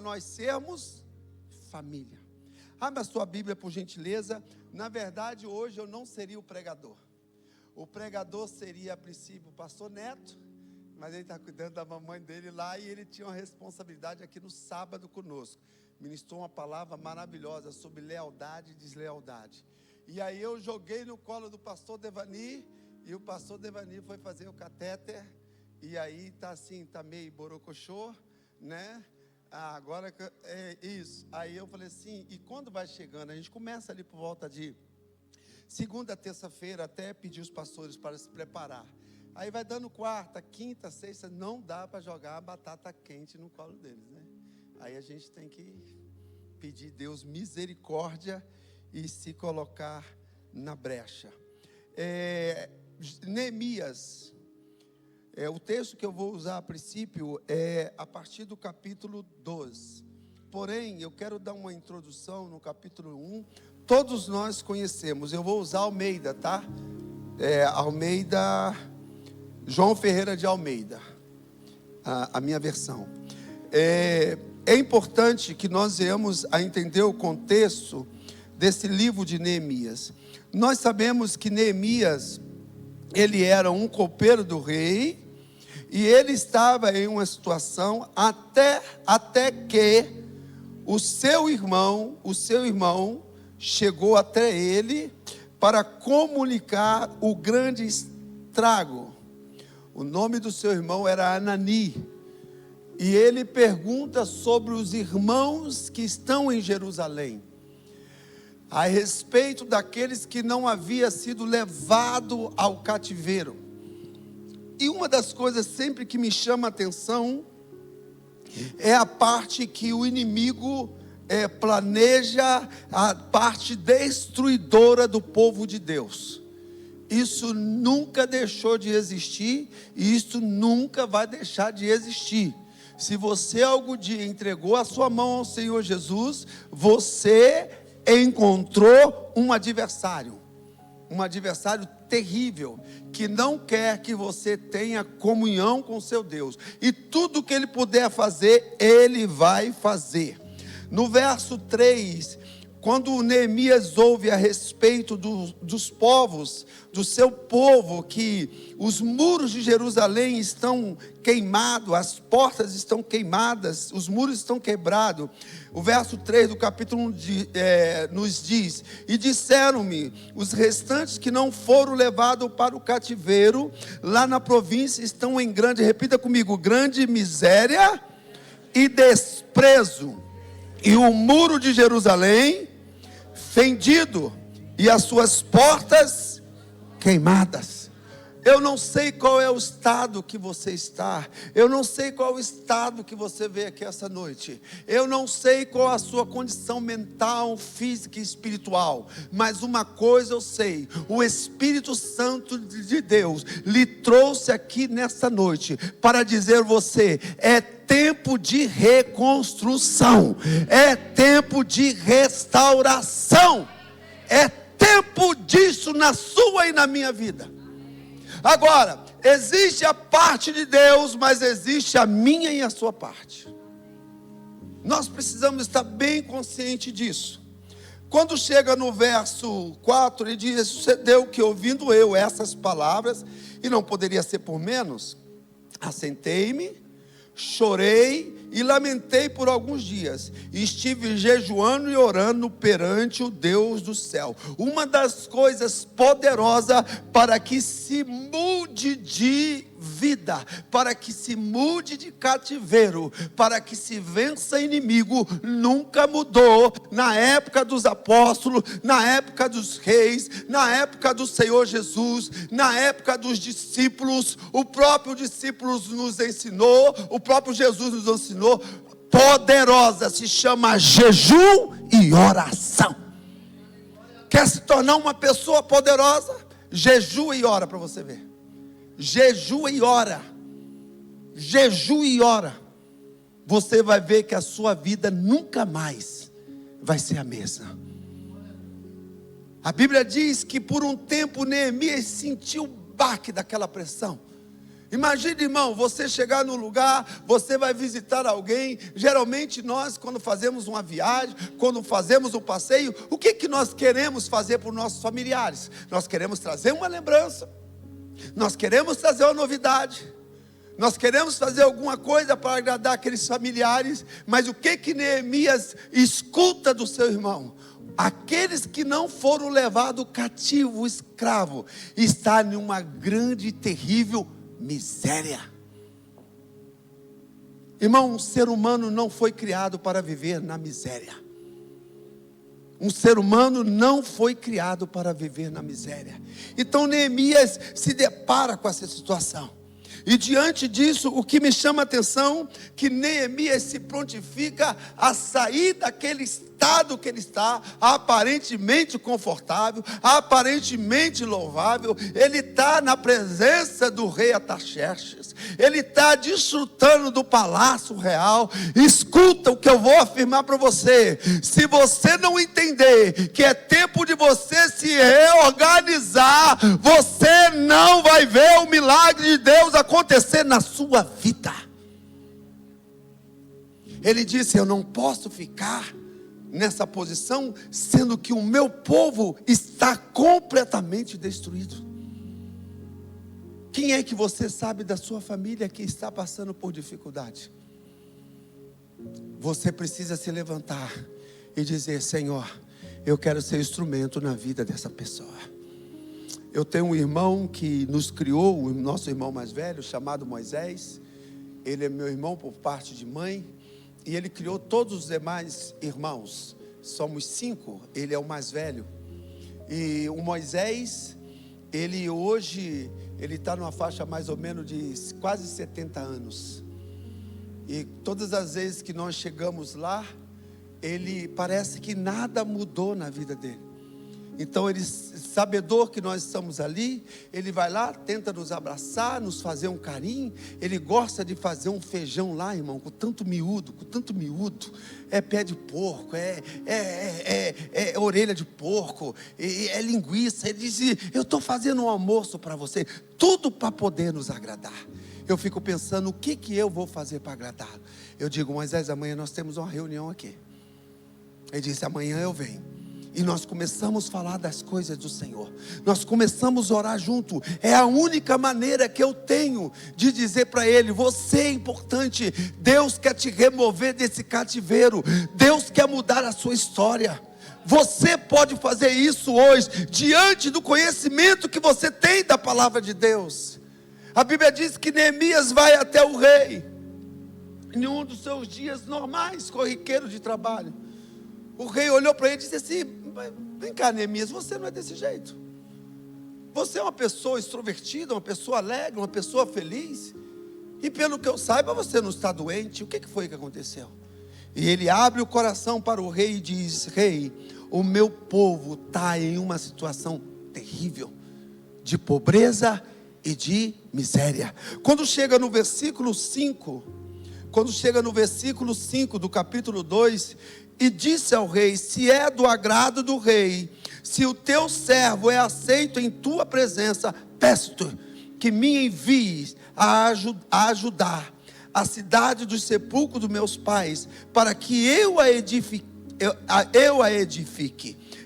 nós sermos família. Abra a sua Bíblia, por gentileza. Na verdade, hoje eu não seria o pregador. O pregador seria, a princípio, o pastor Neto, mas ele está cuidando da mamãe dele lá, e ele tinha uma responsabilidade aqui no sábado conosco. Ministrou uma palavra maravilhosa sobre lealdade e deslealdade. E aí eu joguei no colo do pastor Devani, e o pastor Devani foi fazer o catéter, e aí está assim, está meio borocochô, né? Agora é isso. Aí eu falei assim, e quando vai chegando, a gente começa ali por volta de segunda, terça-feira, até pedir os pastores para se preparar. Aí vai dando quarta, quinta, sexta, não dá para jogar a batata quente no colo deles, né? Aí a gente tem que pedir Deus misericórdia e se colocar na brecha. Neemias, o texto que eu vou usar a princípio é a partir do capítulo 12. Porém, eu quero dar uma introdução no capítulo 1. Todos nós conhecemos, eu vou usar Almeida, tá? Almeida, João Ferreira de Almeida, a minha versão. É importante que nós venhamos a entender o contexto desse livro de Neemias. Nós sabemos que Neemias, ele era um copeiro do rei, e ele estava em uma situação até que o seu irmão chegou até ele para comunicar o grande estrago. O nome do seu irmão era Anani. E ele pergunta sobre os irmãos que estão em Jerusalém, a respeito daqueles que não havia sido levado ao cativeiro. E uma das coisas sempre que me chama a atenção é a parte que o inimigo planeja, a parte destruidora do povo de Deus. Isso nunca deixou de existir, e isso nunca vai deixar de existir. Se você algum dia entregou a sua mão ao Senhor Jesus, você encontrou um adversário terrível, que não quer que você tenha comunhão com seu Deus, e tudo que ele puder fazer, ele vai fazer. No verso 3, quando Neemias ouve a respeito dos povos, do seu povo, que os muros de Jerusalém estão queimados, as portas estão queimadas, os muros estão quebrados. O verso 3 do capítulo 1 nos diz: e disseram-me, os restantes que não foram levados para o cativeiro, lá na província, estão em grande, repita comigo, grande miséria e desprezo, e o muro de Jerusalém fendido, e as suas portas queimadas. Eu não sei qual é o estado que você está, eu não sei qual é o estado que você veio aqui essa noite, eu não sei qual a sua condição mental, física e espiritual, mas uma coisa eu sei: o Espírito Santo de Deus lhe trouxe aqui nessa noite para dizer a você: é tempo de reconstrução, é tempo de restauração, é tempo disso na sua e na minha vida. Agora, existe a parte de Deus, mas existe a minha e a sua parte. Nós precisamos estar bem conscientes disso. Quando chega no verso 4, ele diz: sucedeu que, ouvindo eu essas palavras, e não poderia ser por menos, assentei-me, chorei e lamentei por alguns dias, e estive jejuando e orando perante o Deus do céu. Uma das coisas poderosas para que se mude de vida, para que se mude de cativeiro, para que se vença inimigo, nunca mudou. Na época dos apóstolos, na época dos reis, na época do Senhor Jesus, na época dos discípulos, o próprio discípulos nos ensinou, o próprio Jesus nos ensinou. Poderosa, se chama jejum e oração. Quer se tornar uma pessoa poderosa? Jejua e ora, para você ver. Jejua e ora. Jejua e ora. Você vai ver que a sua vida nunca mais vai ser a mesma. A Bíblia diz que por um tempo Neemias sentiu o baque daquela pressão. Imagine, irmão, você chegar num lugar, você vai visitar alguém. Geralmente nós, quando fazemos uma viagem, quando fazemos um passeio, o que nós queremos fazer para os nossos familiares? Nós queremos trazer uma lembrança, nós queremos trazer uma novidade, nós queremos fazer alguma coisa para agradar aqueles familiares. Mas o que Neemias escuta do seu irmão? Aqueles que não foram levados cativo, escravo, está em uma grande e terrível miséria. Irmão, um ser humano não foi criado para viver na miséria. Um ser humano não foi criado para viver na miséria. Então Neemias se depara com essa situação. E diante disso, o que me chama a atenção, que Neemias se prontifica a sair daquele estado que ele está, aparentemente confortável, aparentemente louvável. Ele está na presença do rei Artaxerxes, ele está desfrutando do palácio real. Escuta o que eu vou afirmar para você: se você não entender que é tempo de você se reorganizar, você não vai ver o milagre de Deus acontecer na sua vida. Ele disse: eu não posso ficar nessa posição, sendo que o meu povo está completamente destruído. Quem é que você sabe da sua família que está passando por dificuldade? Você precisa se levantar e dizer: Senhor, eu quero ser instrumento na vida dessa pessoa. Eu tenho um irmão que nos criou, o nosso irmão mais velho, chamado Moisés. Ele é meu irmão por parte de mãe, e ele criou todos os demais irmãos. Somos 5, ele é o mais velho. E o Moisés, ele hoje, ele está numa faixa mais ou menos de quase 70 anos. E todas as vezes que nós chegamos lá, ele parece que nada mudou na vida dele. Então ele, sabedor que nós estamos ali, ele vai lá, tenta nos abraçar, nos fazer um carinho. Ele gosta de fazer um feijão lá, irmão, com tanto miúdo. É pé de porco, é orelha de porco, é linguiça. Ele diz: eu estou fazendo um almoço para você, tudo para poder nos agradar. Eu fico pensando, o que eu vou fazer para agradá-lo? Eu digo: Moisés, amanhã nós temos uma reunião aqui. Ele disse: amanhã eu venho. E nós começamos a falar das coisas do Senhor. Nós começamos a orar junto. É a única maneira que eu tenho de dizer para ele: você é importante. Deus quer te remover desse cativeiro. Deus quer mudar a sua história. Você pode fazer isso hoje, diante do conhecimento que você tem da palavra de Deus. A Bíblia diz que Neemias vai até o rei, em um dos seus dias normais, corriqueiro de trabalho. O rei olhou para ele e disse assim: vem cá, Neemias, você não é desse jeito. Você é uma pessoa extrovertida, uma pessoa alegre, uma pessoa feliz. E pelo que eu saiba, você não está doente. O que foi que aconteceu? E ele abre o coração para o rei e diz: rei, o meu povo está em uma situação terrível, de pobreza e de miséria. Quando chega no versículo 5, do capítulo 2, e disse ao rei: se é do agrado do rei, se o teu servo é aceito em tua presença, peço-te que me envies a ajudar a cidade dos sepulcros dos meus pais, para que eu a edifique.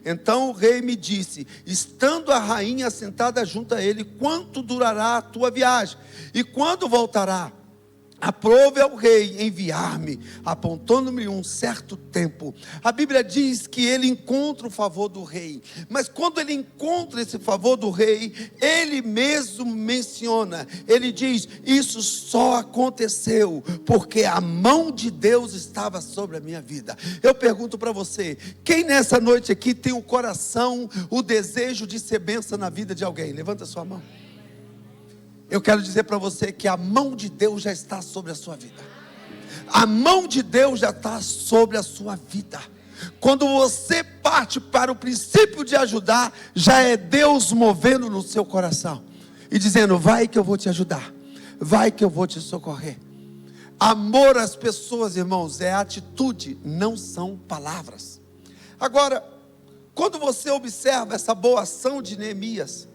Então o rei me disse, estando a rainha sentada junto a ele: quanto durará a tua viagem? E quando voltará? Aprove ao rei enviar-me, apontando-me um certo tempo. A Bíblia diz que ele encontra o favor do rei. Mas quando ele encontra esse favor do rei, ele mesmo menciona. Ele diz: isso só aconteceu porque a mão de Deus estava sobre a minha vida. Eu pergunto para você: quem nessa noite aqui tem o coração, o desejo de ser bênção na vida de alguém? Levanta a sua mão. Eu quero dizer para você que a mão de Deus já está sobre a sua vida. A mão de Deus já está sobre a sua vida. Quando você parte para o princípio de ajudar, já é Deus movendo no seu coração e dizendo: vai que eu vou te ajudar, vai que eu vou te socorrer. Amor às pessoas, irmãos, é atitude, não são palavras. Agora, quando você observa essa boa ação de Neemias,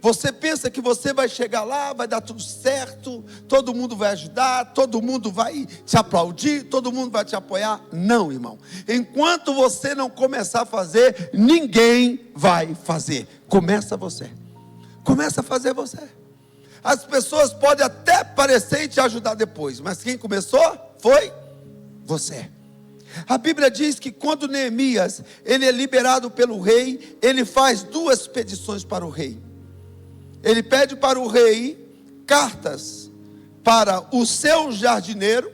Você pensa que você vai chegar lá, vai dar tudo certo, todo mundo vai ajudar, todo mundo vai te aplaudir, todo mundo vai te apoiar? Não, irmão. Enquanto você não começar a fazer, ninguém vai fazer. Começa você. Começa a fazer você. As pessoas podem até parecer e te ajudar depois, mas quem começou foi você. A Bíblia diz que quando Neemias ele é liberado pelo rei, ele faz 2 petições para o rei. Ele pede para o rei cartas para o seu jardineiro,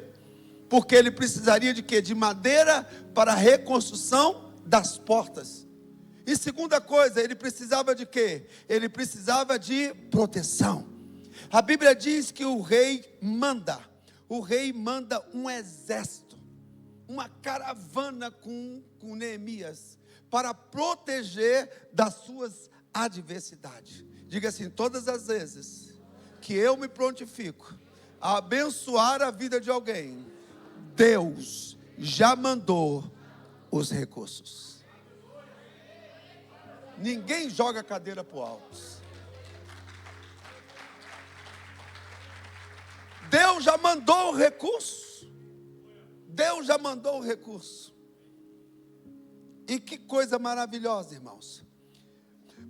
porque ele precisaria de quê? De madeira para a reconstrução das portas. E segunda coisa, ele precisava de quê? Ele precisava de proteção. A Bíblia diz que o rei manda um exército, uma caravana com Neemias, para proteger das suas adversidades. Diga assim: todas as vezes que eu me prontifico a abençoar a vida de alguém, Deus já mandou os recursos. Ninguém joga a cadeira para o alto. Deus já mandou o recurso. Deus já mandou o recurso. E que coisa maravilhosa, irmãos.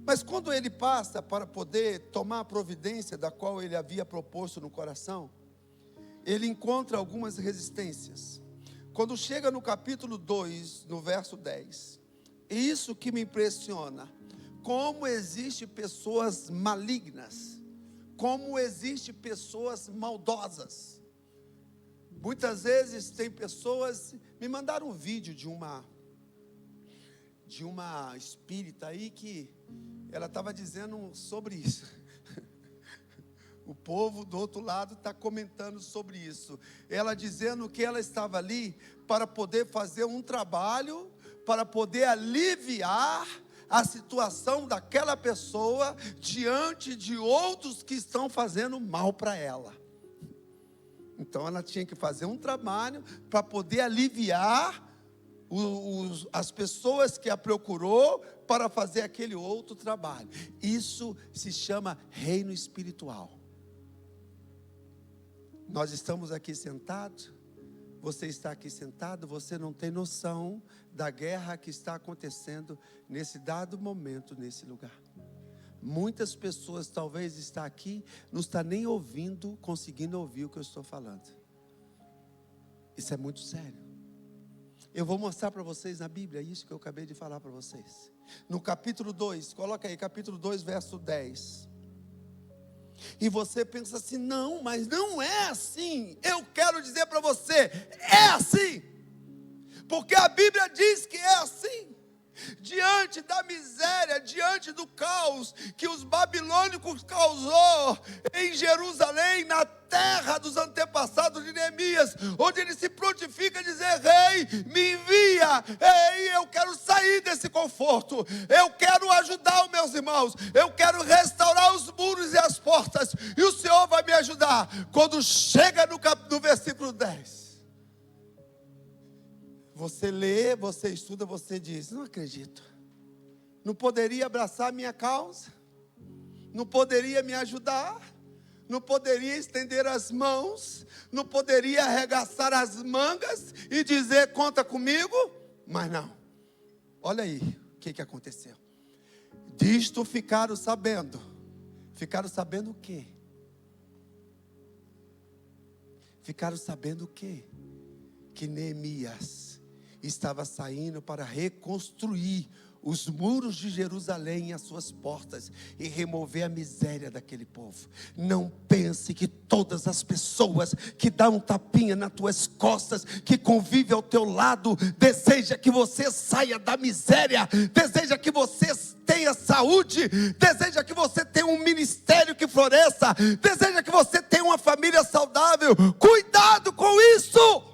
Mas quando ele passa para poder tomar a providência da qual ele havia proposto no coração, ele encontra algumas resistências. Quando chega no capítulo 2, no verso 10, isso que me impressiona, como existem pessoas malignas, como existem pessoas maldosas. Muitas vezes tem pessoas, me mandaram um vídeo de uma espírita aí que ela estava dizendo sobre isso. O povo do outro lado está comentando sobre isso. Ela dizendo que ela estava ali para poder fazer um trabalho, para poder aliviar a situação daquela pessoa diante de outros que estão fazendo mal para ela. Então ela tinha que fazer um trabalho para poder aliviar as pessoas que a procurou para fazer aquele outro trabalho. Isso se chama reino espiritual. Nós estamos aqui sentados, você está aqui sentado, você não tem noção da guerra que está acontecendo nesse dado momento, nesse lugar. Muitas pessoas talvez estão aqui, não está nem ouvindo, conseguindo ouvir o que eu estou falando. Isso é muito sério. Eu vou mostrar para vocês na Bíblia isso que eu acabei de falar para vocês. No capítulo 2, coloca aí, capítulo 2, verso 10. E você pensa assim: não, mas não é assim. Eu quero dizer para você, é assim. Porque a Bíblia diz que é assim. Diante da miséria, diante do caos que os babilônicos causou em Jerusalém, na terra dos antepassados de Neemias, onde ele se prontifica a dizer: rei, me envia, ei, eu quero sair desse conforto, eu quero ajudar os meus irmãos, eu quero restaurar os muros e as portas, e o Senhor vai me ajudar. Quando chega no versículo 10, você lê, você estuda, você diz: não acredito. Não poderia abraçar a minha causa? Não poderia me ajudar? Não poderia estender as mãos? Não poderia arregaçar as mangas e dizer: conta comigo? Mas não. Olha aí o que aconteceu. Disto ficaram sabendo. Ficaram sabendo o quê? Ficaram sabendo o quê? Que Neemias estava saindo para reconstruir os muros de Jerusalém e as suas portas e remover a miséria daquele povo. Não pense que todas as pessoas que dão um tapinha nas tuas costas, que convivem ao teu lado, deseja que você saia da miséria, deseja que você tenha saúde, deseja que você tenha um ministério que floresça, deseja que você tenha uma família saudável. Cuidado com isso!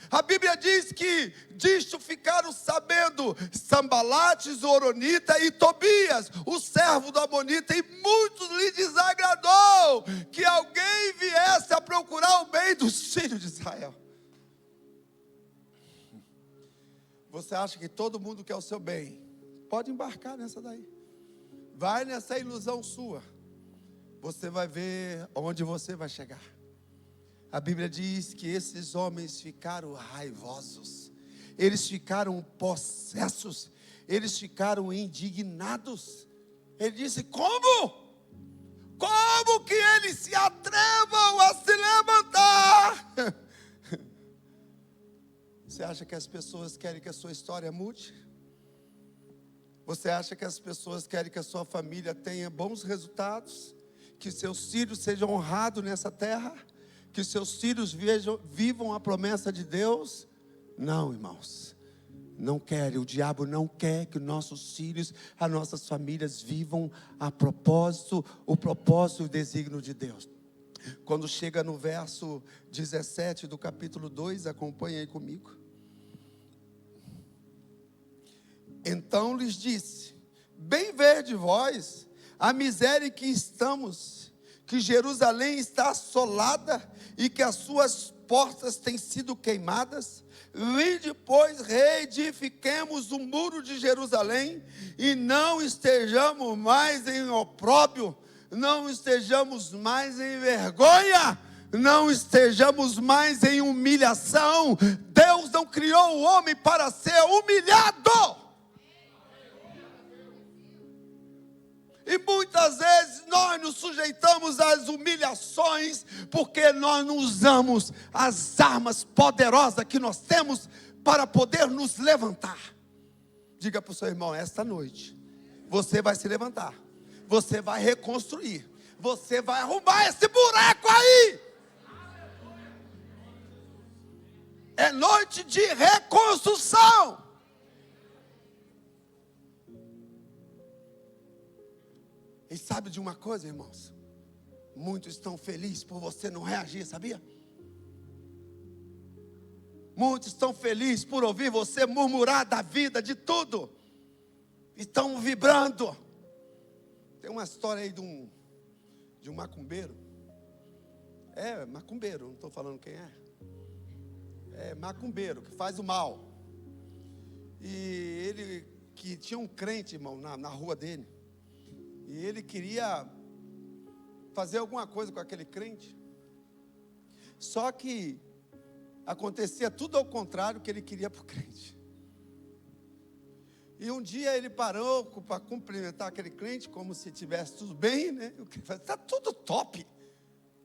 A Bíblia diz que disto ficaram sabendo Sambalate, Zoronita e Tobias, o servo do Amonita, e muitos lhe desagradou que alguém viesse a procurar o bem dos filhos de Israel. Você acha que todo mundo quer o seu bem? Pode embarcar nessa daí. Vai nessa ilusão sua. Você vai ver onde você vai chegar. A Bíblia diz que esses homens ficaram raivosos. Eles ficaram possessos. Eles ficaram indignados. Ele disse: como? Como que eles se atrevam a se levantar? Você acha que as pessoas querem que a sua história mude? Você acha que as pessoas querem que a sua família tenha bons resultados? Que seus filhos sejam honrados nessa terra? Que seus filhos vivam a promessa de Deus? Não, irmãos. Não querem. O diabo não quer que nossos filhos, as nossas famílias vivam a propósito, o propósito e o desígnio de Deus. Quando chega no verso 17 do capítulo 2, acompanhe aí comigo. Então lhes disse: bem vede vós a miséria em que estamos, que Jerusalém está assolada e que as suas portas têm sido queimadas. Vinde, pois, reedifiquemos o muro de Jerusalém e não estejamos mais em opróbrio, não estejamos mais em vergonha, não estejamos mais em humilhação. Deus não criou o homem para ser humilhado. E muitas vezes nós nos sujeitamos às humilhações porque nós não usamos as armas poderosas que nós temos para poder nos levantar. Diga para o seu irmão: esta noite você vai se levantar, você vai reconstruir, você vai arrumar esse buraco aí. É noite de reconstrução. E sabe de uma coisa, irmãos? Muitos estão felizes por você não reagir, sabia? Muitos estão felizes por ouvir você murmurar da vida, de tudo. Estão vibrando. Tem uma história aí de um macumbeiro. É macumbeiro, não estou falando quem é. É macumbeiro, que faz o mal. E ele que tinha um crente, irmão, na rua dele. E ele queria fazer alguma coisa com aquele crente. Só que acontecia tudo ao contrário que ele queria para o crente. E um dia ele parou para cumprimentar aquele crente como se tivesse tudo bem, né? Está tudo top,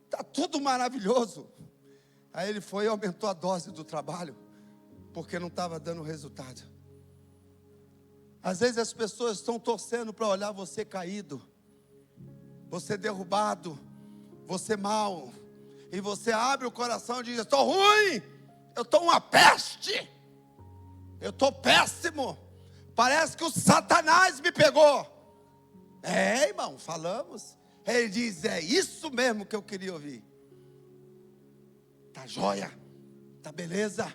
está tudo maravilhoso. Aí ele foi e aumentou a dose do trabalho, porque não estava dando resultado. Às vezes as pessoas estão torcendo para olhar você caído, você derrubado, você mal, e você abre o coração e diz: eu estou ruim, eu estou uma peste, eu estou péssimo, parece que o Satanás me pegou. É, irmão, falamos. Ele diz: é isso mesmo que eu queria ouvir. Tá joia, tá beleza.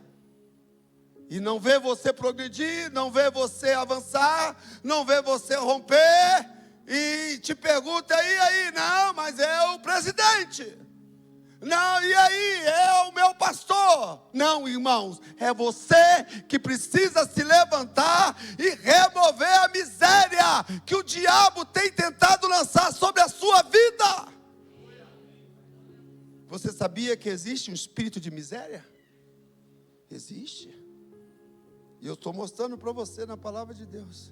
E não vê você progredir, não vê você avançar, não vê você romper, e te pergunta: e aí? Não, mas é o presidente. Não, e aí? É o meu pastor. Não, irmãos, é você que precisa se levantar e remover a miséria que o diabo tem tentado lançar sobre a sua vida. Você sabia que existe um espírito de miséria? Existe. E eu estou mostrando para você na palavra de Deus.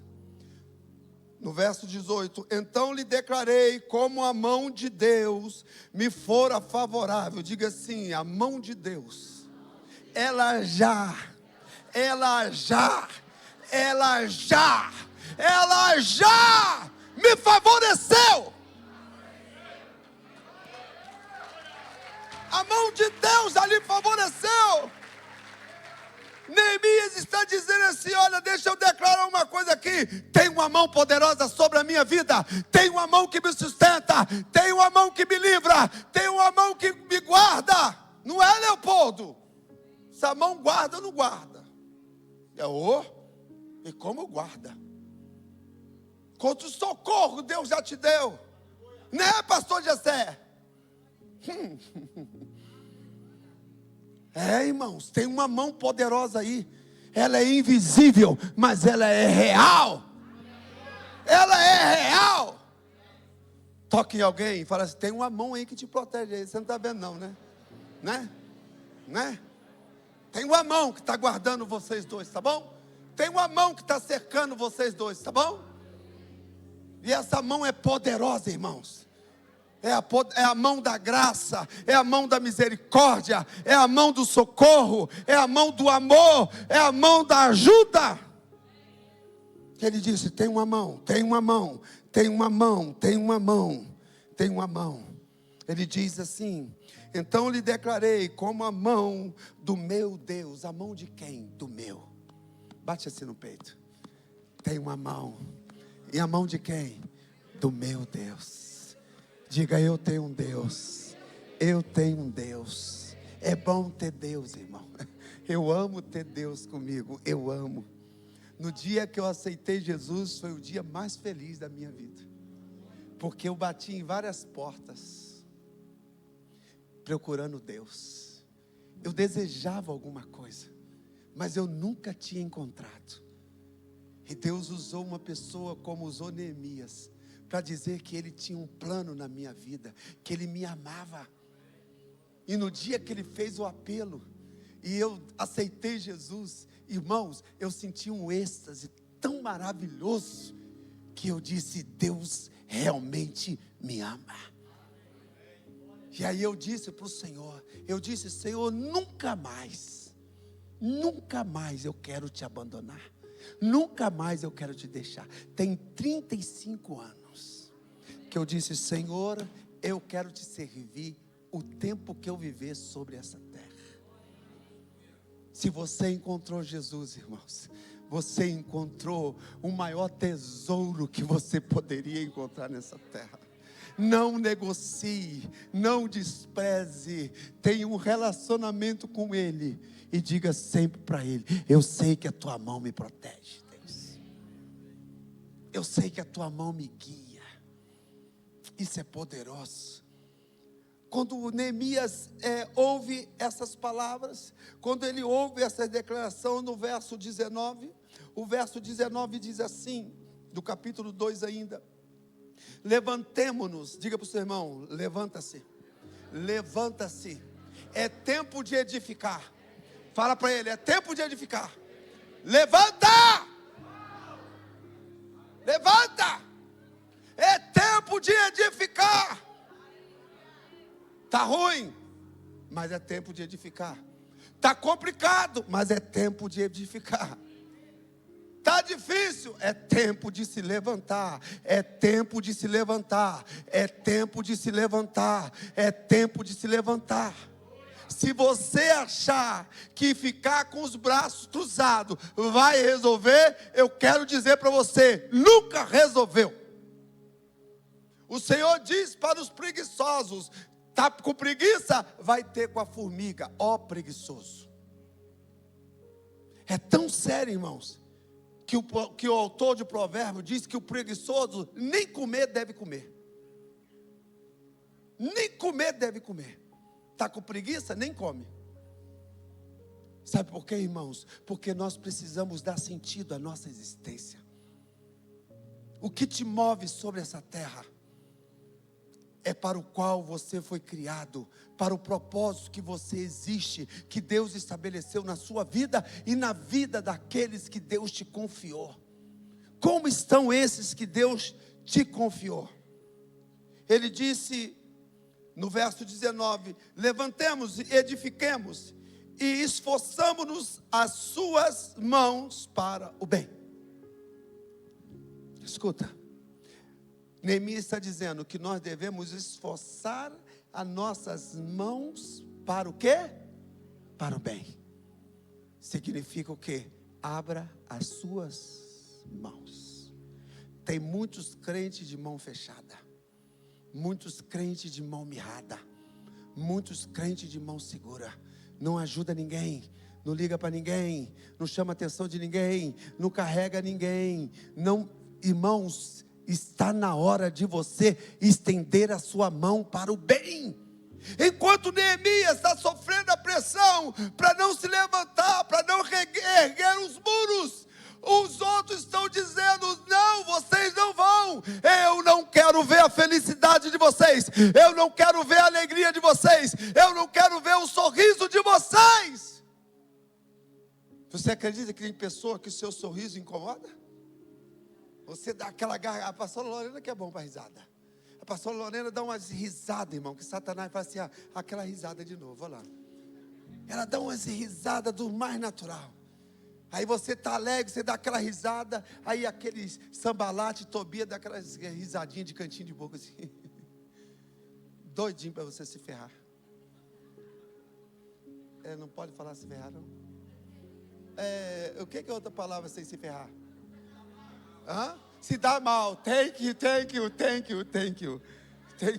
No verso 18: então lhe declarei como a mão de Deus me fora favorável. Diga assim: a mão de Deus, ela já me favoreceu. A mão de Deus já lhe favoreceu. Neemias está dizendo assim: olha, deixa eu declarar uma coisa aqui. Tem uma mão poderosa sobre a minha vida. Tem uma mão que me sustenta. Tem uma mão que me livra. Tem uma mão que me guarda. Não é, Leopoldo? Essa mão guarda ou não guarda? E como guarda? Quanto socorro Deus já te deu. Né, pastor Jessé? É, irmãos, tem uma mão poderosa aí. Ela é invisível, mas ela é real. ela é real. Toque em alguém e fala assim: tem uma mão aí que te protege aí. Você não está vendo não, né? Né? Tem uma mão que está guardando vocês dois, tá bom? Tem uma mão que está cercando vocês dois, tá bom? E essa mão é poderosa, irmãos. É a mão da graça, é a mão da misericórdia, é a mão do socorro, é a mão do amor, é a mão da ajuda. Ele disse: tem uma mão, tem uma mão, tem uma mão, tem uma mão, tem uma mão. Ele diz assim: então lhe declarei como a mão do meu Deus. A mão de quem? Do meu. Bate assim no peito. Tem uma mão. E a mão de quem? Do meu Deus. Diga: eu tenho um Deus. Eu tenho um Deus. É bom ter Deus, irmão. Eu amo ter Deus comigo. Eu amo. No dia que eu aceitei Jesus, foi o dia mais feliz da minha vida. Porque eu bati em várias portas, procurando Deus. Eu desejava alguma coisa, mas eu nunca tinha encontrado. E Deus usou uma pessoa como usou Neemias, para dizer que Ele tinha um plano na minha vida, que Ele me amava. E no dia que Ele fez o apelo, e eu aceitei Jesus, irmãos, eu senti um êxtase tão maravilhoso, que eu disse: Deus realmente me ama. E aí eu disse para o Senhor, Senhor, nunca mais eu quero te abandonar, nunca mais eu quero te deixar. Tem 35 anos, que eu disse: Senhor, eu quero te servir o tempo que eu viver sobre essa terra. Se você encontrou Jesus, irmãos, você encontrou o maior tesouro que você poderia encontrar nessa terra. Não negocie, não despreze, tenha um relacionamento com Ele e diga sempre para Ele: eu sei que a tua mão me protege, Deus. Eu sei que a tua mão me guia. Isso é poderoso. Quando Neemias ouve essas palavras, quando ele ouve essa declaração no verso 19, o verso 19 diz assim, do capítulo 2 ainda: levantemo-nos. Diga para o seu irmão: levanta-se, levanta-se, é tempo de edificar. Fala para ele: é tempo de edificar. Levanta, levanta, é tempo de edificar. Está ruim, mas é tempo de edificar. Está complicado, mas é tempo de edificar. Está difícil, é tempo de se levantar. É tempo de se levantar. É tempo de se levantar. É tempo de se levantar. Se você achar que ficar com os braços cruzados vai resolver, eu quero dizer para você: nunca resolveu. O Senhor diz para os preguiçosos: está com preguiça? Vai ter com a formiga, ó preguiçoso. É tão sério, irmãos, que o autor de Provérbios diz que o preguiçoso nem comer deve comer. Nem comer deve comer. Está com preguiça? Nem come. Sabe por quê, irmãos? Porque nós precisamos dar sentido à nossa existência. O que te move sobre essa terra é para o qual você foi criado, para o propósito que você existe, que Deus estabeleceu na sua vida e na vida daqueles que Deus te confiou. Como estão esses que Deus te confiou? Ele disse no verso 19: levantemos e edifiquemos e esforçamo-nos as suas mãos para o bem. Escuta, Neemias está dizendo que nós devemos esforçar as nossas mãos para o quê? Para o bem. Significa o quê? Abra as suas mãos. Tem muitos crentes de mão fechada, muitos crentes de mão mirrada, muitos crentes de mão segura. Não ajuda ninguém, não liga para ninguém, não chama a atenção de ninguém, não carrega ninguém. Não, irmãos, está na hora de você estender a sua mão para o bem. Enquanto Neemias está sofrendo a pressão para não se levantar, para não erguer os muros, os outros estão dizendo: não, vocês não vão Eu não quero ver a alegria de vocês. Eu não quero ver o sorriso de vocês. Você acredita que tem pessoa que o seu sorriso incomoda? Você dá aquela garra. A pastora Lorena que é bom para risada. A pastora Lorena dá umas risadas, irmão, que Satanás faz assim, aquela risada de novo, olha lá. Ela dá umas risadas do mais natural. Aí você está alegre, você dá aquela risada. Aí aqueles sambalate, Tobias, dá aquelas risadinhas de cantinho de boca assim. Doidinho para você se ferrar. Não pode falar se ferrar, não. O que é outra palavra sem se ferrar? Se dá mal. Thank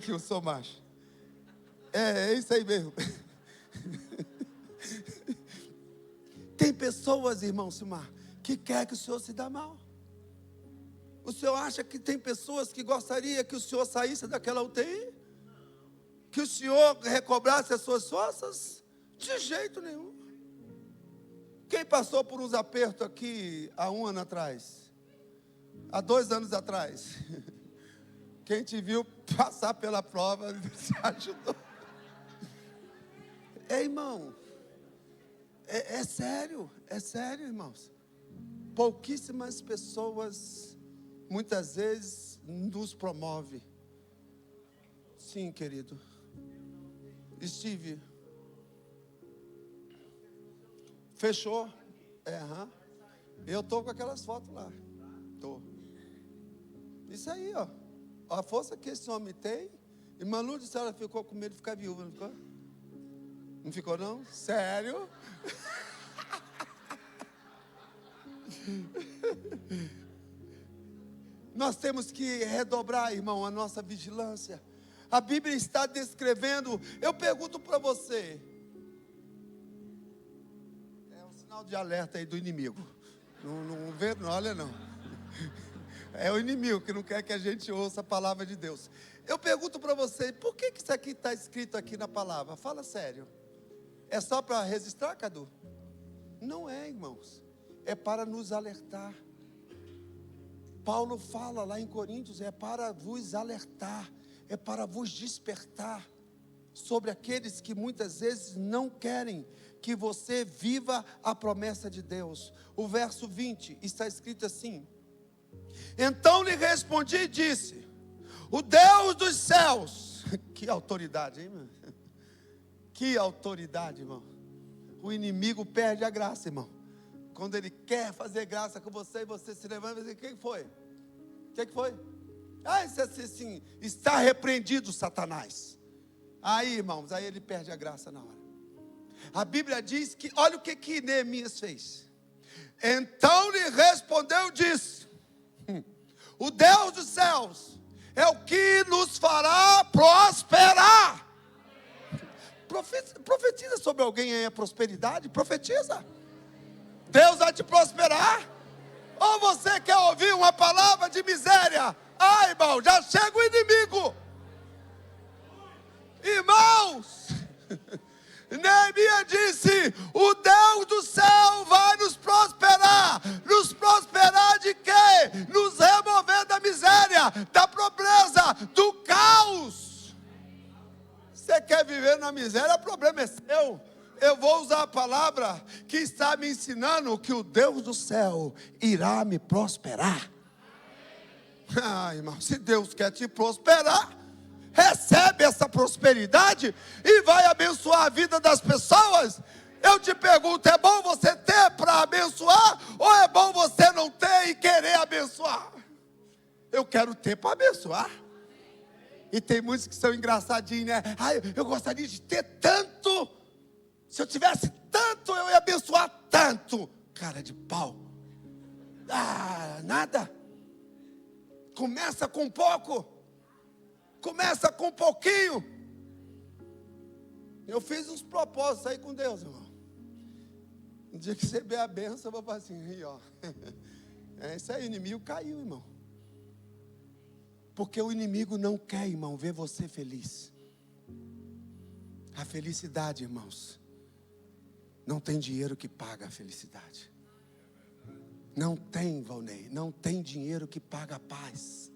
you so much. É isso aí mesmo. Tem pessoas, irmão Silmar, que quer que o senhor se dê mal. O senhor acha que tem pessoas que gostaria que o senhor saísse daquela UTI? Que o senhor recobrasse as suas forças? De jeito nenhum. Quem passou por uns apertos aqui há 1 ano atrás? Há 2 anos atrás? Quem te viu passar pela prova, te ajudou. Irmão, é sério, irmãos. Pouquíssimas pessoas, muitas vezes, nos promovem. Sim, querido. Steve. Fechou? Eu estou com aquelas fotos lá. Estou. Isso aí, ó. A força que esse homem tem. E Manu disse, ela ficou com medo de ficar viúva, não ficou? Não ficou, não? Sério? Nós temos que redobrar, irmão, a nossa vigilância. A Bíblia está descrevendo. Eu pergunto para você. É um sinal de alerta aí do inimigo. Não vê, não olha não. É o inimigo que não quer que a gente ouça a palavra de Deus. Eu pergunto para você, por que isso aqui está escrito aqui na palavra? Fala sério. É só para registrar, Cadu? Não é, irmãos. É para nos alertar. Paulo fala lá em Coríntios, é para vos alertar, é para vos despertar sobre aqueles que muitas vezes não querem que você viva a promessa de Deus. O verso 20 está escrito assim: então lhe respondi e disse: o Deus dos céus. Que autoridade, hein, irmão? Que autoridade, irmão. O inimigo perde a graça, irmão. Quando ele quer fazer graça com você, e você se levanta e diz: o que foi? O que foi? Isso é assim, está repreendido, Satanás. Aí, irmãos, aí ele perde a graça na hora. A Bíblia diz que, olha o que Neemias fez. Então lhe respondeu e disse: o Deus dos céus é o que nos fará prosperar. Profetiza sobre alguém aí a prosperidade, profetiza. Deus vai te prosperar. Ou você quer ouvir uma palavra de miséria? Irmão, já chega o inimigo. Irmãos, Neemias disse: o Deus do céu vai nos prosperar. Nos prosperar de quê? Nos remover da miséria, da pobreza, do caos. Você quer viver na miséria? O problema é seu. Eu vou usar a palavra que está me ensinando que o Deus do céu irá me prosperar. Irmão, se Deus quer te prosperar, recebe essa prosperidade e vai abençoar a vida das pessoas. Eu te pergunto, é bom você ter para abençoar, ou é bom você não ter e querer abençoar? Eu quero ter para abençoar. E tem muitos que são engraçadinhos, né? Eu gostaria de ter tanto. Se eu tivesse tanto, eu ia abençoar tanto. Cara de pau. Nada. Começa com pouco. Começa com pouquinho. Eu fiz uns propósitos aí com Deus, irmão. Um dia que receber a bênção, eu vou falar assim, ó. Isso aí, o inimigo caiu, irmão. Porque o inimigo não quer, irmão, ver você feliz. A felicidade, irmãos, não tem dinheiro que paga a felicidade. Não tem, Valnei, não tem dinheiro que paga a paz.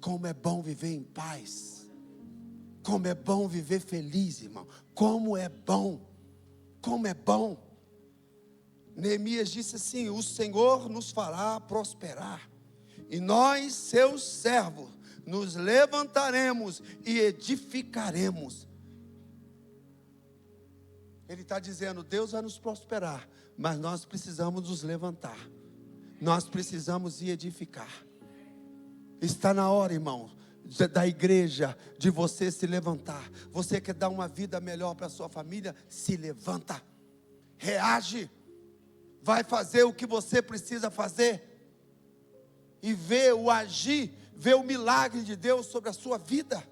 Como é bom viver em paz. Como é bom viver feliz, irmão. Como é bom. Como é bom. Neemias disse assim: o Senhor nos fará prosperar, e nós, seus servos, nos levantaremos e edificaremos. Ele está dizendo: Deus vai nos prosperar, mas nós precisamos nos levantar. Nós precisamos ir edificar. Está na hora, irmão, da igreja, de você se levantar. Você quer dar uma vida melhor para a sua família? Se levanta. Reage. Vai fazer o que você precisa fazer. E vê o agir, vê o milagre de Deus sobre a sua vida.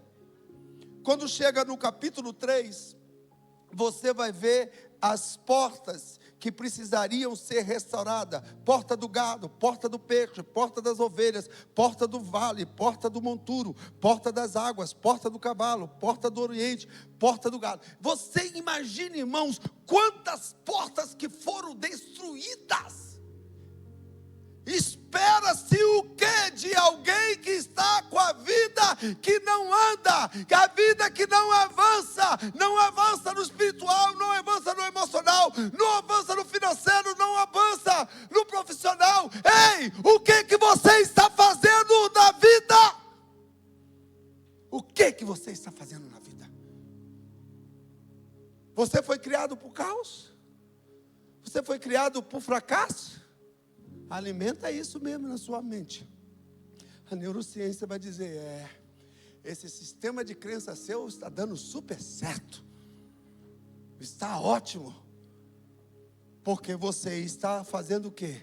Quando chega no capítulo 3, você vai ver as portas que precisariam ser restauradas: porta do gado, porta do peixe, porta das ovelhas, porta do vale, porta do monturo, porta das águas, porta do cavalo, porta do oriente, porta do gado. Você imagina, irmãos, quantas portas que foram destruídas. Espera-se o que de alguém que está com a vida que não anda, a vida que não avança no espiritual, não avança no emocional, não avança no financeiro, não avança no profissional. Ei, o que você está fazendo na vida? O que você está fazendo na vida? Você foi criado por caos? Você foi criado por fracasso? Alimenta isso mesmo na sua mente. A neurociência vai dizer: esse sistema de crença seu está dando super certo. Está ótimo. Porque você está fazendo o quê?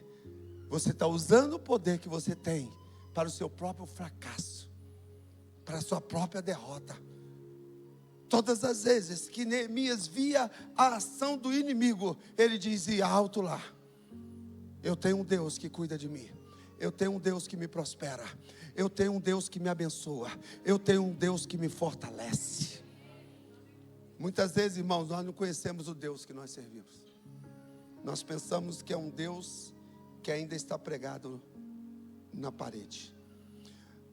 Você está usando o poder que você tem para o seu próprio fracasso, para a sua própria derrota. Todas as vezes que Neemias via a ação do inimigo, ele dizia alto lá: eu tenho um Deus que cuida de mim. Eu tenho um Deus que me prospera. Eu tenho um Deus que me abençoa. Eu tenho um Deus que me fortalece. Muitas vezes, irmãos, nós não conhecemos o Deus que nós servimos. Nós pensamos que é um Deus que ainda está pregado na parede.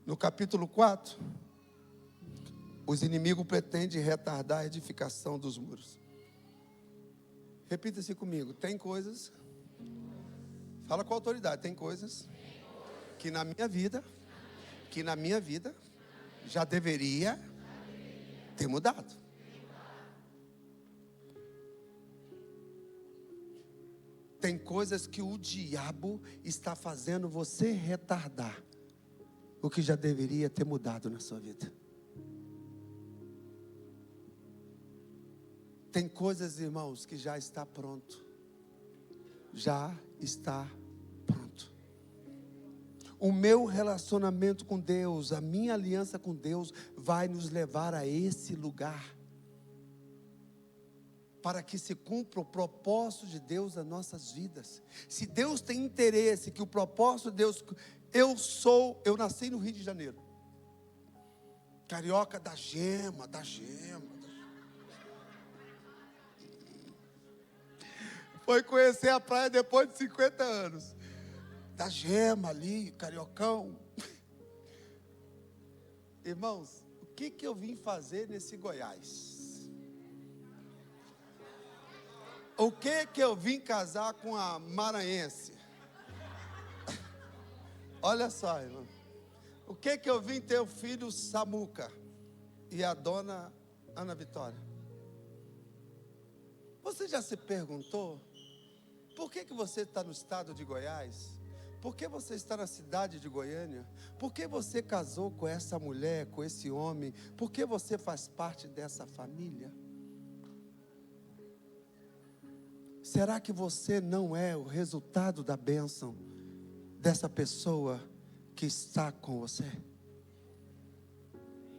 No capítulo 4, os inimigos pretendem retardar a edificação dos muros. Repita-se comigo: tem coisas... Fala com autoridade. Tem coisas que na minha vida já deveria ter mudado. Tem coisas que o diabo está fazendo você retardar o que já deveria ter mudado na sua vida. Tem coisas, irmãos, que já está pronto. Já está pronto. O meu relacionamento com Deus, a minha aliança com Deus vai nos levar a esse lugar, para que se cumpra o propósito de Deus nas nossas vidas. Se Deus tem interesse que o propósito de Deus... Eu nasci no Rio de Janeiro, carioca da gema. Foi conhecer a praia depois de 50 anos. Da gema ali, cariocão. Irmãos, o que eu vim fazer nesse Goiás? O que eu vim casar com a maranhense? Olha só, irmão. O que eu vim ter o filho Samuca e a dona Ana Vitória? Você já se perguntou por que você está no estado de Goiás? Por que você está na cidade de Goiânia? Por que você casou com essa mulher, com esse homem? Por que você faz parte dessa família? Será que você não é o resultado da bênção dessa pessoa que está com você?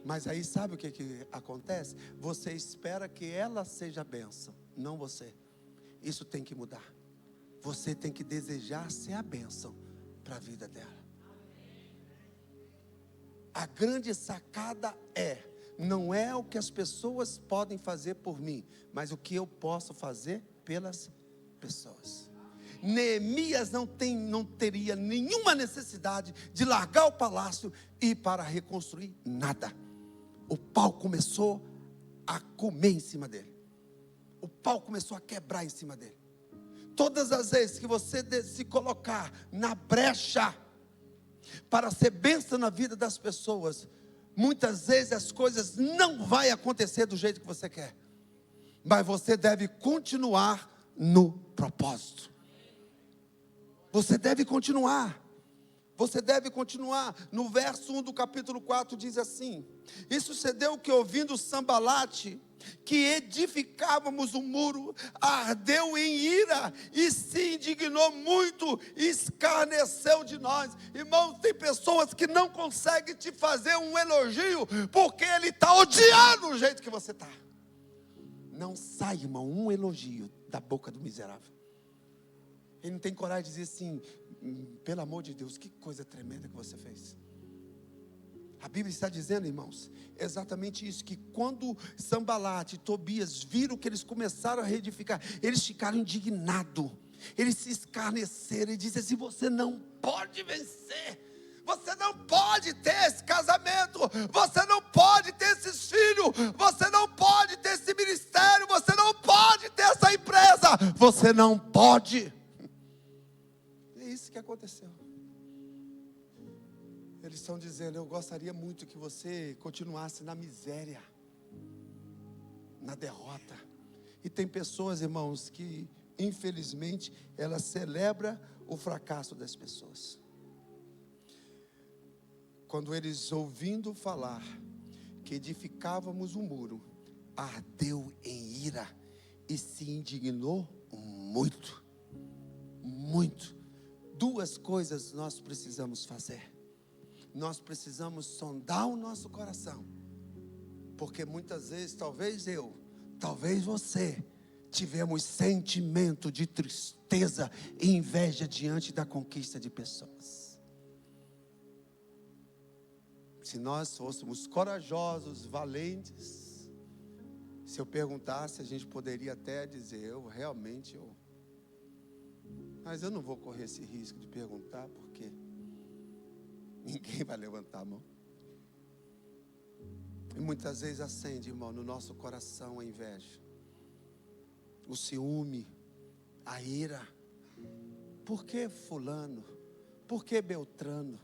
Mas aí sabe o que acontece? Você espera que ela seja a bênção, não você. Isso tem que mudar. Você tem que desejar ser a bênção para a vida dela. A grande sacada não é o que as pessoas podem fazer por mim, mas o que eu posso fazer pelas pessoas. Neemias não teria nenhuma necessidade de largar o palácio e ir para reconstruir nada. O pau começou a comer em cima dele. O pau começou a quebrar em cima dele. Todas as vezes que você se colocar na brecha para ser bênção na vida das pessoas, muitas vezes as coisas não vão acontecer do jeito que você quer, mas você deve continuar no propósito. Você deve continuar. Você deve continuar. No verso 1 do capítulo 4 diz assim: e sucedeu que, ouvindo Sambalate que edificávamos um muro, ardeu em ira e se indignou muito, e escarneceu de nós. Irmãos, tem pessoas que não conseguem te fazer um elogio porque ele está odiando o jeito que você está. Não sai, irmão, um elogio da boca do miserável. Ele não tem coragem de dizer assim: pelo amor de Deus, que coisa tremenda que você fez. A Bíblia está dizendo, irmãos, exatamente isso, que quando Sambalate e Tobias viram que eles começaram a reedificar, eles ficaram indignados, eles se escarneceram e disseram assim: você não pode vencer, você não pode ter esse casamento, você não pode ter esses filhos, você não pode ter esse ministério, você não pode ter essa empresa, você não pode. É isso que aconteceu. Eles estão dizendo: eu gostaria muito que você continuasse na miséria, na derrota. E tem pessoas, irmãos, que infelizmente elas celebram o fracasso das pessoas. Quando eles, ouvindo falar que edificávamos um muro, ardeu em ira e se indignou muito, muito. Duas coisas nós precisamos fazer. Nós precisamos sondar o nosso coração, porque muitas vezes, talvez eu, talvez você, tivemos sentimento de tristeza e inveja diante da conquista de pessoas. Se nós fôssemos corajosos, valentes, se eu perguntasse, a gente poderia até dizer: mas eu não vou correr esse risco de perguntar, porque ninguém vai levantar a mão. E muitas vezes acende, irmão, no nosso coração a inveja, o ciúme, a ira. Por que fulano? Por que Beltrano?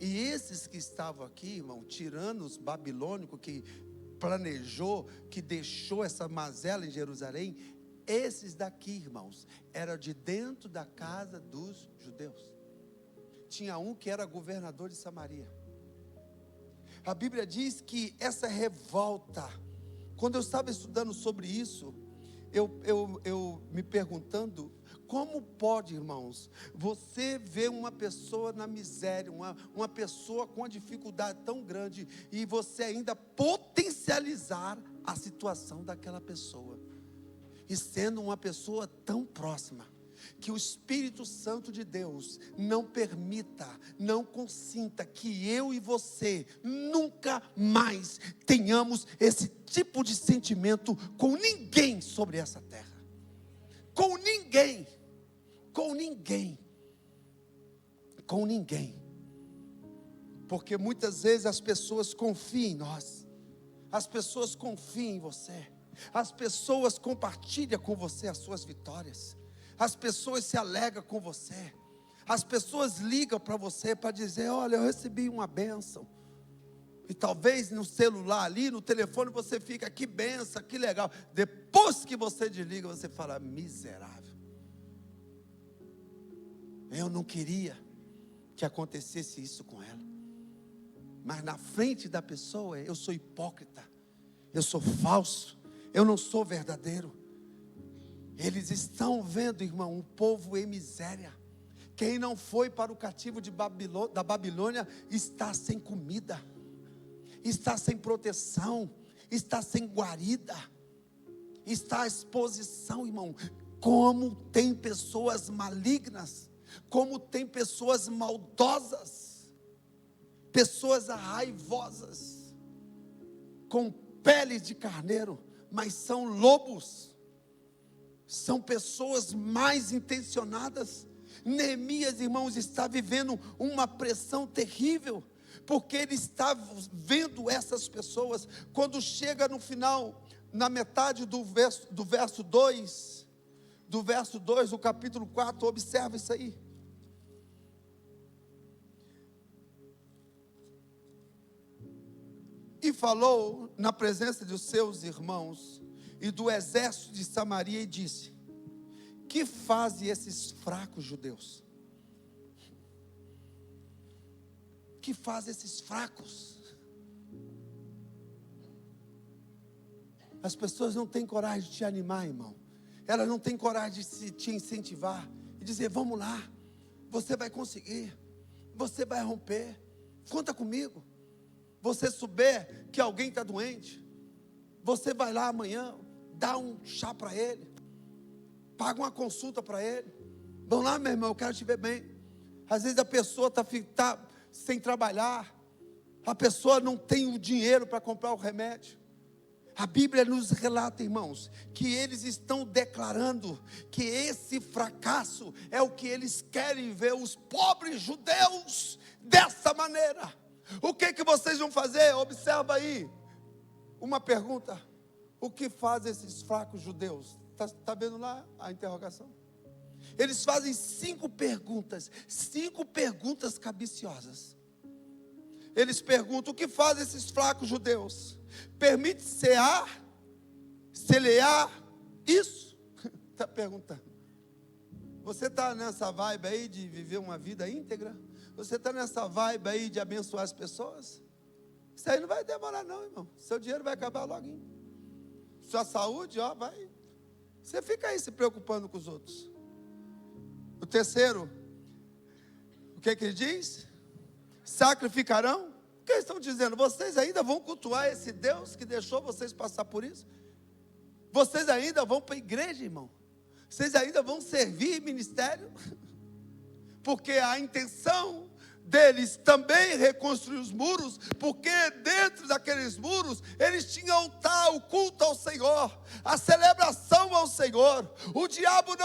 E esses que estavam aqui, irmão, tirando os babilônicos que planejou, que deixou essa mazela em Jerusalém, esses daqui, irmãos, eram de dentro da casa dos judeus. Tinha um que era governador de Samaria. A Bíblia diz que essa revolta, quando eu estava estudando sobre isso, eu me perguntando: como pode, irmãos, você ver uma pessoa na miséria, uma pessoa com uma dificuldade tão grande, e você ainda potencializar a situação daquela pessoa, e sendo uma pessoa tão próxima, que o Espírito Santo de Deus não permita, não consinta que eu e você nunca mais tenhamos esse tipo de sentimento com ninguém sobre essa terra. Com ninguém. Com ninguém. Com ninguém. Porque muitas vezes as pessoas confiam em nós. As pessoas confiam em você. As pessoas compartilham com você as suas vitórias. As pessoas se alegram com você. As pessoas ligam para você para dizer: olha, eu recebi uma bênção. E talvez no celular ali, no telefone, você fica: que bênção, que legal. Depois que você desliga, você fala: miserável. Eu não queria que acontecesse isso com ela. Mas na frente da pessoa, eu sou hipócrita. Eu sou falso. Eu não sou verdadeiro. Eles estão vendo, irmão, um povo em miséria. Quem não foi para o cativo da Babilônia está sem comida, está sem proteção, está sem guarida, está à exposição, irmão. Como tem pessoas malignas, como tem pessoas maldosas, pessoas raivosas, com pele de carneiro, mas são lobos. São pessoas mais intencionadas. Neemias, irmãos, está vivendo uma pressão terrível, porque ele está vendo essas pessoas. Quando chega no final, na metade do verso 2, do capítulo 4, observa isso aí. E falou na presença dos seus irmãos e do exército de Samaria e disse: que fazem esses fracos judeus? Que fazem esses fracos? As pessoas não têm coragem de te animar, irmão. Elas não têm coragem de te incentivar e dizer: vamos lá, você vai conseguir, você vai romper, conta comigo. Você souber que alguém está doente, você vai lá amanhã, dá um chá para ele, paga uma consulta para ele. Vamos lá, meu irmão, eu quero te ver bem. Às vezes a pessoa está sem trabalhar, a pessoa não tem o dinheiro para comprar o remédio. A Bíblia nos relata, irmãos, que eles estão declarando que esse fracasso é o que eles querem ver os pobres judeus dessa maneira. O que vocês vão fazer? Observa aí, uma pergunta: o que fazem esses fracos judeus? Está vendo lá a interrogação? Eles fazem 5 perguntas cabiciosas. Eles perguntam: o que fazem esses fracos judeus? Permite semear isso? Está perguntando. Você está nessa vibe aí de viver uma vida íntegra? Você está nessa vibe aí de abençoar as pessoas? Isso aí não vai demorar não, irmão. Seu dinheiro vai acabar logo. Sua saúde, vai. Você fica aí se preocupando com os outros. O terceiro, o que ele diz? Sacrificarão? O que eles estão dizendo? Vocês ainda vão cultuar esse Deus que deixou vocês passar por isso? Vocês ainda vão para a igreja, irmão? Vocês ainda vão servir ministério? Porque a intenção deles também reconstruir os muros, porque dentro daqueles muros eles tinham o culto ao Senhor, a celebração ao Senhor. O diabo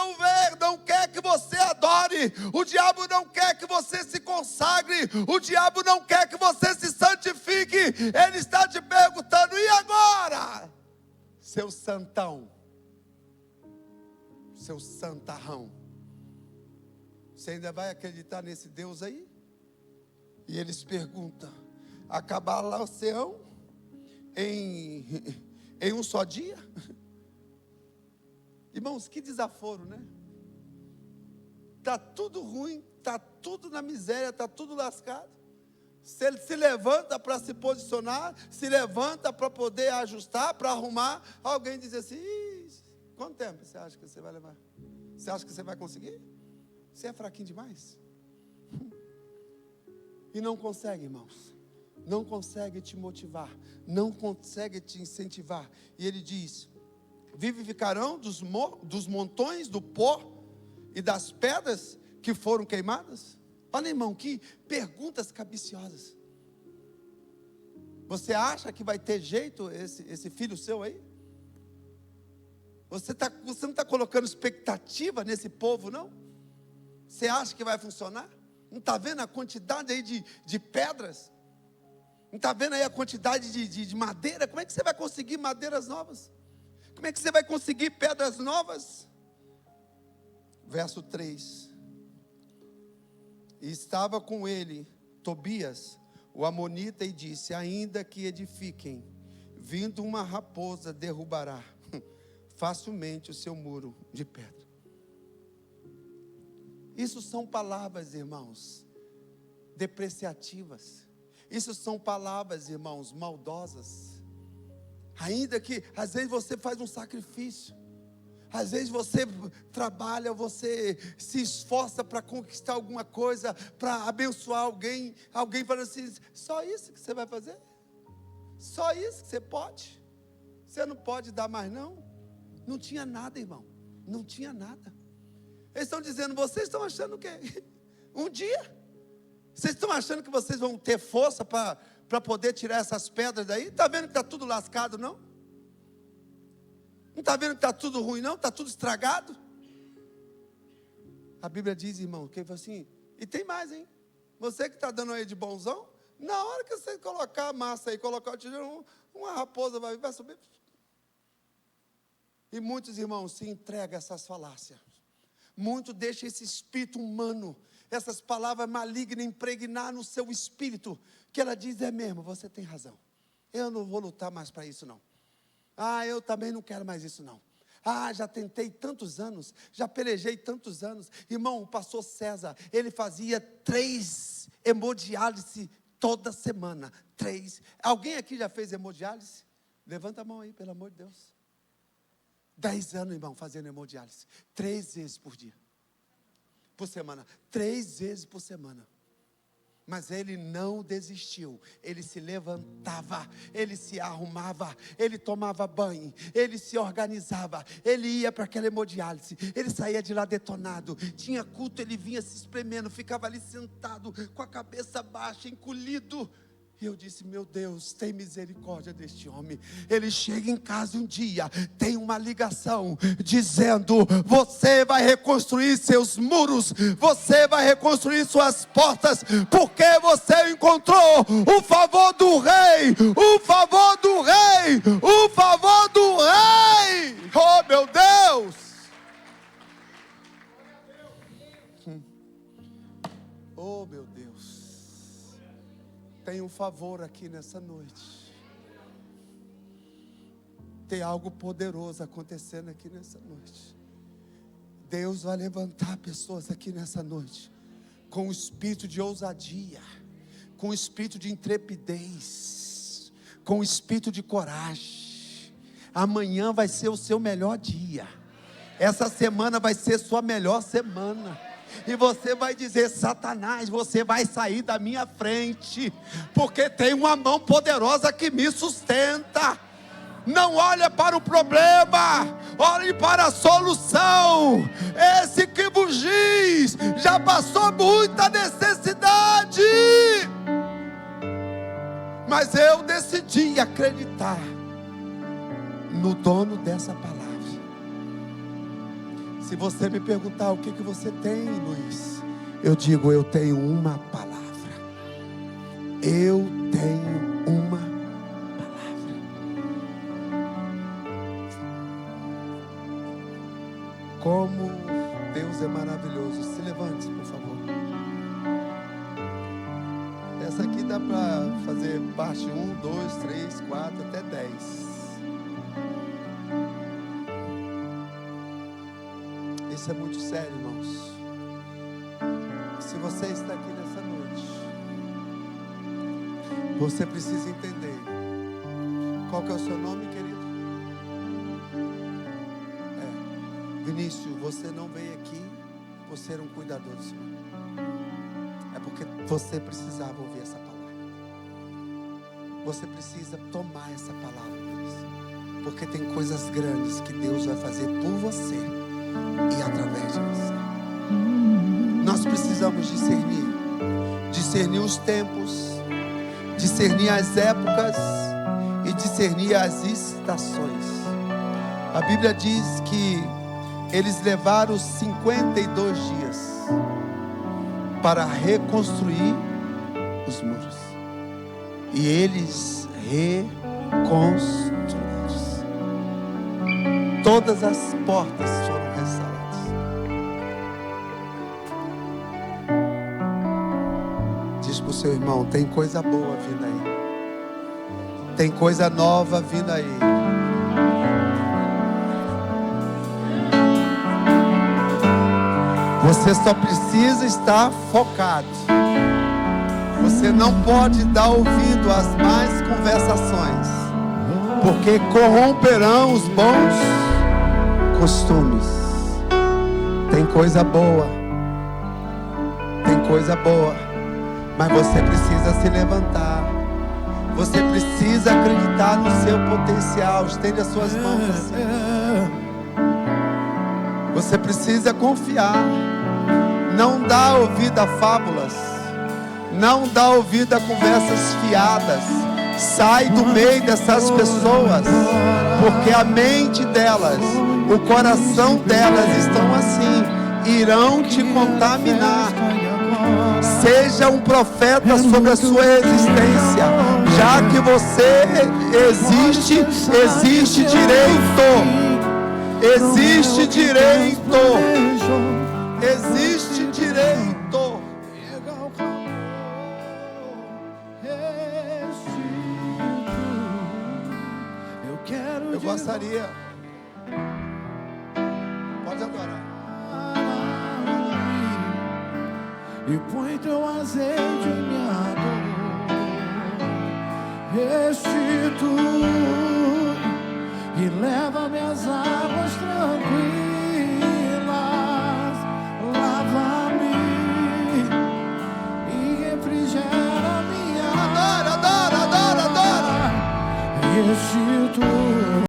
não quer que você adore, o diabo não quer que você se consagre, o diabo não quer que você se santifique. Ele está te perguntando: e agora, seu santão, seu santarrão, você ainda vai acreditar nesse Deus aí? E eles perguntam: acabar lá o oceano em um só dia? Irmãos, que desaforo, né? Está tudo ruim, está tudo na miséria, está tudo lascado. Se ele se levanta para se posicionar, se levanta para poder ajustar, para arrumar, alguém diz assim: quanto tempo você acha que você vai levar? Você acha que você vai conseguir? Você é fraquinho demais. E não consegue, irmãos. Não consegue te motivar. Não consegue te incentivar. E ele diz: vivificarão dos montões do pó e das pedras que foram queimadas? Olha, irmão, que perguntas cabiciosas. Você acha que vai ter jeito esse filho seu aí? Você não está colocando expectativa nesse povo, não? Você acha que vai funcionar? Não está vendo a quantidade aí de pedras? Não está vendo aí a quantidade de madeira? Como é que você vai conseguir madeiras novas? Como é que você vai conseguir pedras novas? Verso 3. E estava com ele Tobias, o amonita, e disse: ainda que edifiquem, vindo uma raposa derrubará facilmente o seu muro de pedra. Isso são palavras, irmãos, depreciativas. Isso são palavras, irmãos, maldosas. Ainda que, às vezes você faz um sacrifício, às vezes você trabalha, você se esforça para conquistar alguma coisa, para abençoar alguém. Alguém fala assim: só isso que você vai fazer? Só isso que você pode? Você não pode dar mais não? Não tinha nada, irmão. Não tinha nada. Eles estão dizendo: vocês estão achando o quê? Um dia? Vocês estão achando que vocês vão ter força para poder tirar essas pedras daí? Está vendo que está tudo lascado, não? Não está vendo que está tudo ruim não? Está tudo estragado? A Bíblia diz, irmão, que ele falou assim, e tem mais, hein? Você que está dando aí de bonzão, na hora que você colocar a massa aí, colocar o tijolo, uma raposa vai subir. E muitos irmãos se entregam a essas falácias. Muitos deixam esse espírito humano, essas palavras malignas impregnar no seu espírito, que ela diz, é mesmo, você tem razão. Eu não vou lutar mais para isso não. Eu também não quero mais isso não. Já tentei tantos anos, já pelejei tantos anos. Irmão, o pastor César, ele fazia 3 hemodiálise toda semana. 3. Alguém aqui já fez hemodiálise? Levanta a mão aí, pelo amor de Deus. 10 anos, irmão, fazendo hemodiálise. 3 vezes por dia. Por semana. 3 vezes por semana. Mas ele não desistiu, ele se levantava, ele se arrumava, ele tomava banho, ele se organizava, ele ia para aquela hemodiálise, ele saía de lá detonado, tinha culto, ele vinha se espremendo, ficava ali sentado, com a cabeça baixa, encolhido. E eu disse, meu Deus, tem misericórdia deste homem. Ele chega em casa um dia, tem uma ligação dizendo, você vai reconstruir seus muros, você vai reconstruir suas portas, porque você encontrou o favor do rei, o favor do rei, o favor do rei. Oh meu Deus! Oh meu Deus! Tem um favor aqui nessa noite. Tem algo poderoso acontecendo aqui nessa noite. Deus vai levantar pessoas aqui nessa noite com o espírito de ousadia, com o espírito de intrepidez, com o espírito de coragem. Amanhã vai ser o seu melhor dia. Essa semana vai ser sua melhor semana. E você vai dizer, Satanás, você vai sair da minha frente, porque tem uma mão poderosa que me sustenta. Não olha para o problema, olhe para a solução. Esse que vos diz, já passou muita necessidade, mas eu decidi acreditar no dono dessa palavra. Se você me perguntar o que você tem, Luiz, eu digo, eu tenho uma palavra. Eu tenho uma palavra. Como Deus é maravilhoso. Se levante, por favor. Essa aqui dá para fazer parte 1, 2, 3, 4, até 10. Isso é muito sério, irmãos. Se você está aqui nessa noite, você precisa entender. Qual que é o seu nome, querido? Vinícius, você não veio aqui por ser um cuidador do Senhor. É porque você precisava ouvir essa palavra. Você precisa tomar essa palavra, porque tem coisas grandes que Deus vai fazer por você e através de você. Nós precisamos discernir os tempos, discernir as épocas e discernir as estações. A Bíblia diz que eles levaram 52 dias para reconstruir os muros, e eles reconstruíram. Todas as portas foram restauradas. Diz para o seu irmão, tem coisa boa vindo aí. Tem coisa nova vindo aí. Você só precisa estar focado. Você não pode dar ouvido às más conversações, porque corromperão os bons costumes. Tem coisa boa, mas você precisa se levantar. Você precisa acreditar no seu potencial. Estende as suas mãos assim. Você precisa confiar. Não dá ouvido a fábulas. Não dá ouvido a conversas fiadas. Sai do meio dessas pessoas, porque a mente delas, o coração delas estão assim, irão te contaminar. Seja um profeta sobre a sua existência. Já que você existe, existe direito. Existe direito. Existe direito. Eu gostaria. Pode adorar. E põe teu azeite em minha dor, restitui e leva